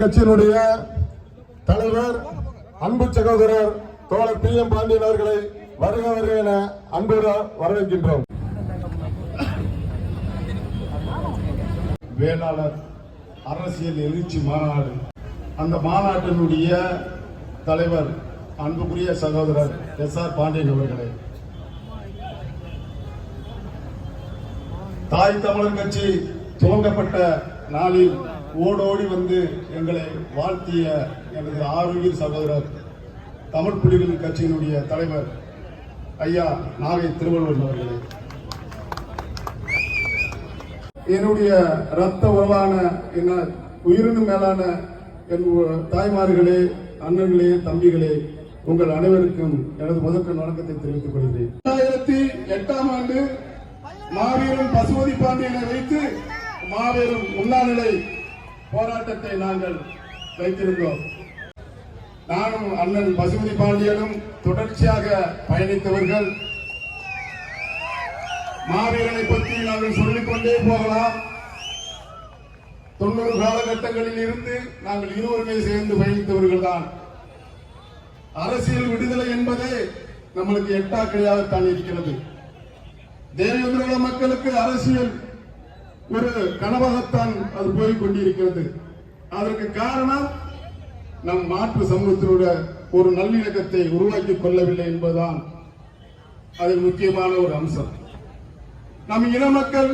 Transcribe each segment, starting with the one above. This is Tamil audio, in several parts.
கட்சியினுடைய தலைவர் அன்பு சகோதரர் தோழர் PM பாண்டியன் அவர்களை வருக வருக என அன்போடு வரவேற்கின்றோம். வேளாளர் அரசியல் எழுச்சி மாநாடு, அந்த மாநாட்டினுடைய தலைவர் அன்புக்குரிய சகோதரர் SR பாண்டியன் அவர்களே, தாய் தமிழர் கட்சி துவங்கப்பட்ட நாளில் ஓடோடி வந்து எங்களை வாழ்த்திய எனது ஆரோக்கிய சகோதரர் தமிழ் புலிகள் கட்சியினுடைய தலைவர் ஐயா நாகை திருவள்ளுவர் அவர்களே, என்னுடைய இரத்த உறவான என்ன உயிரினும் மேலான என் தாய்மார்களே, அண்ணர்களே, தம்பிகளே, உங்கள் அனைவருக்கும் எனது முதற்கண் வணக்கத்தை தெரிவித்துக் கொள்கிறேன். 2008ஆம் ஆண்டு மாவீரன் பசுபதி பாண்டியனை வைத்து மாபெரும் உண்ணாநிலை போராட்டத்தை நாங்கள் வைத்திருந்தோம். நானும் அண்ணன் பசுபதி பாண்டியனும் தொடர்ச்சியாக பயணித்தவர்கள். மாவீரனை பற்றி நாங்கள் சொல்லிக்கொண்டே போகலாம். 90 காலகட்டங்களில் இருந்து நாங்கள் இருவருமே சேர்ந்து பயணித்தவர்கள் தான். அரசியல் விடுதலை என்பதே நம்மளுக்கு எட்டாக்கடையாகத்தான் இருக்கிறது. தேவேந்திர மக்களுக்கு அரசியல் ஒரு கனவாகத்தான் அது போய் கொண்டிருக்கிறது. அதற்கு காரணம் நம் மாற்று சமூகத்தினுடைய ஒரு நல்லிணக்கத்தை உருவாக்கிக் கொள்ளவில்லை என்பதுதான் அதில் முக்கியமான ஒரு அம்சம். நம் இன மக்கள்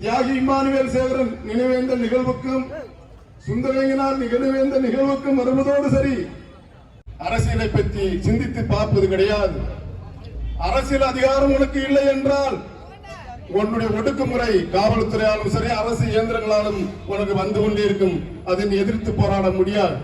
தியாகி இம்மானுவேல் சேகரன் நினைவேந்த நிகழ்வுக்கும் சுந்தரேங்கனார் நினைவேந்த நிகழ்வுக்கும் வருவதோடு சரி, அரசியலை பற்றி சிந்தித்து பார்ப்பது கிடையாது. அரசியல் அதிகாரம் உனக்கு இல்லை என்றால் உன்னுடைய ஒடுக்குமுறை காவல்துறையாலும் சரி, அரசு இயந்திரங்களாலும் உனக்கு வந்து கொண்டே இருக்கும். அதை எதிர்த்து போராட முடியாது.